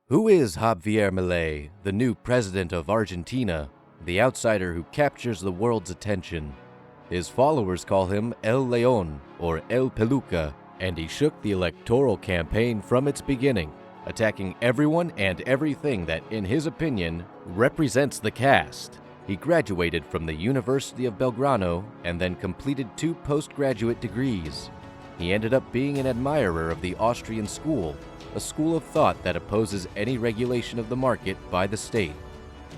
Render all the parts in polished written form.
Who is Javier Milei, the new president of Argentina, the outsider who captures the world's attention? His followers call him El León or El Peluca, and he shook the electoral campaign from its beginning, attacking everyone and everything that, in his opinion, represents the caste. He graduated from the University of Belgrano and then completed 2 postgraduate degrees. He ended up being an admirer of the Austrian school, a school of thought that opposes any regulation of the market by the state.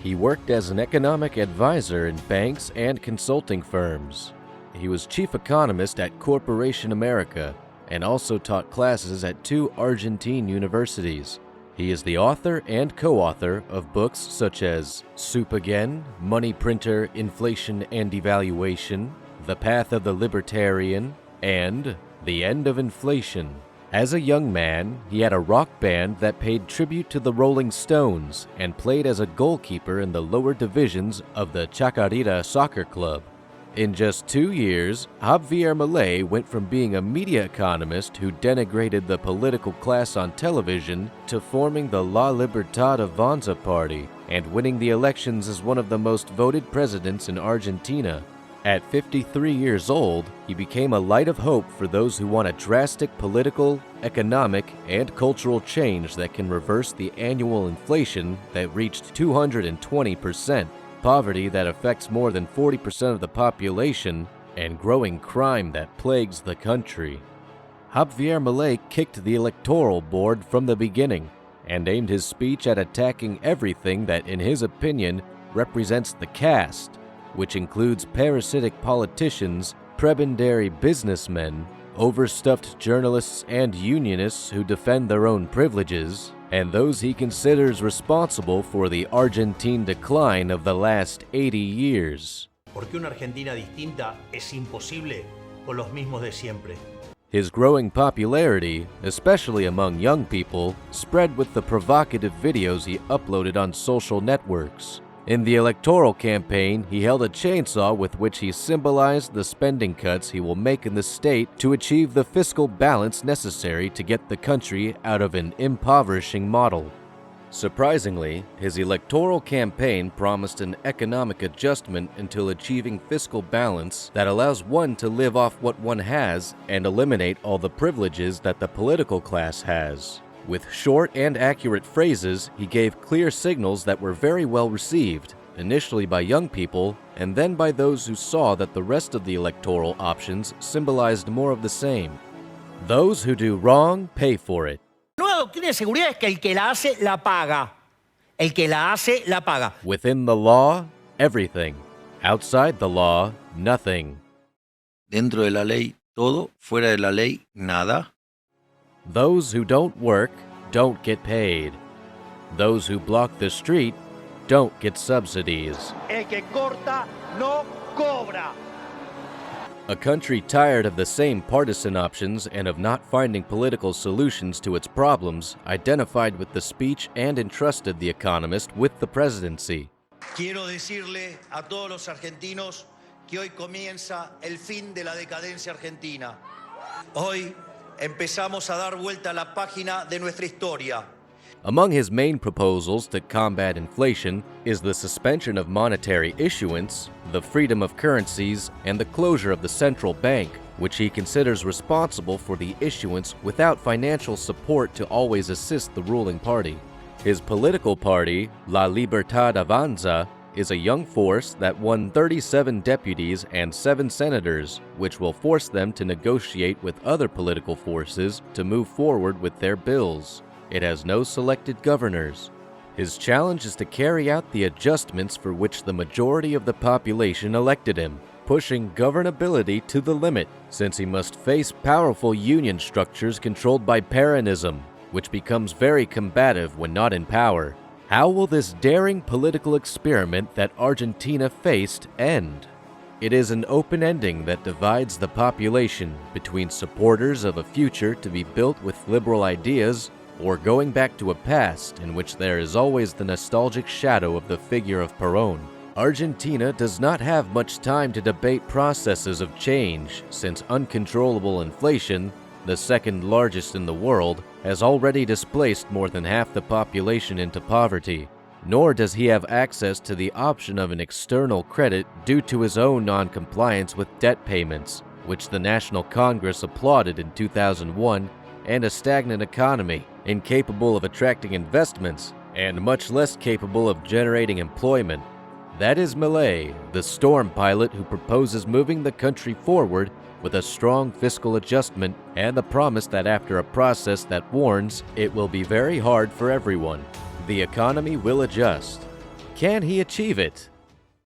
He worked as an economic advisor in banks and consulting firms. He was chief economist at Corporation America and also taught classes at 2 Argentine universities. He is the author and co-author of books such as Soup Again, Money Printer, Inflation and Devaluation, The Path of the Libertarian, and The End of Inflation. As a young man, he had a rock band that paid tribute to the Rolling Stones and played as a goalkeeper in the lower divisions of the Chacarita soccer club. In just 2 years, Javier Milei went from being a media economist who denigrated the political class on television to forming the La Libertad Avanza party and winning the elections as one of the most voted presidents in Argentina. At 53 years old, he became a light of hope for those who want a drastic political, economic, and cultural change that can reverse the annual inflation that reached 220%, poverty that affects more than 40% of the population, and growing crime that plagues the country. Javier Milei kicked the electoral board from the beginning and aimed his speech at attacking everything that, in his opinion, represents the caste, which includes parasitic politicians, prebendary businessmen, overstuffed journalists and unionists who defend their own privileges, and those he considers responsible for the Argentine decline of the last 80 years. Porque una Argentina distinta es imposible con los mismos de siempre. His growing popularity, especially among young people, spread with the provocative videos he uploaded on social networks. In the electoral campaign, he held a chainsaw with which he symbolized the spending cuts he will make in the state to achieve the fiscal balance necessary to get the country out of an impoverishing model. Surprisingly, his electoral campaign promised an economic adjustment until achieving fiscal balance that allows one to live off what one has and eliminate all the privileges that the political class has. With short and accurate phrases, he gave clear signals that were very well received, initially by young people, and then by those who saw that the rest of the electoral options symbolized more of the same. Those who do wrong pay for it. La nueva doctrina de seguridad es que el que la hace, la paga. El que la hace, la paga. Within the law, everything. Outside the law, nothing. Dentro de la ley, todo. Fuera de la ley, nada. Those who don't work don't get paid. Those who block the street don't get subsidies. El que corta no cobra. A country tired of the same partisan options and of not finding political solutions to its problems identified with the speech and entrusted the economist with the presidency. Quiero decirle a todos los argentinos que hoy comienza el fin de la decadencia argentina. Hoy empezamos a dar vuelta a la página de nuestra historia. Among his main proposals to combat inflation is the suspension of monetary issuance, the freedom of currencies, and the closure of the central bank, which he considers responsible for the issuance without financial support to always assist the ruling party. His political party, La Libertad Avanza, is a young force that won 37 deputies and 7 senators, which will force them to negotiate with other political forces to move forward with their bills. It has no selected governors. His challenge is to carry out the adjustments for which the majority of the population elected him, pushing governability to the limit, since he must face powerful union structures controlled by Peronism, which becomes very combative when not in power. How will this daring political experiment that Argentina faced end? It is an open ending that divides the population between supporters of a future to be built with liberal ideas or going back to a past in which there is always the nostalgic shadow of the figure of Perón. Argentina does not have much time to debate processes of change, since uncontrollable inflation, the second largest in the world, has already displaced more than half the population into poverty. Nor does he have access to the option of an external credit due to his own non-compliance with debt payments, which the National Congress applauded in 2001, and a stagnant economy, incapable of attracting investments, and much less capable of generating employment. That is Milei, the storm pilot who proposes moving the country forward with a strong fiscal adjustment and the promise that after a process that warns, it will be very hard for everyone. The economy will adjust. Can he achieve it?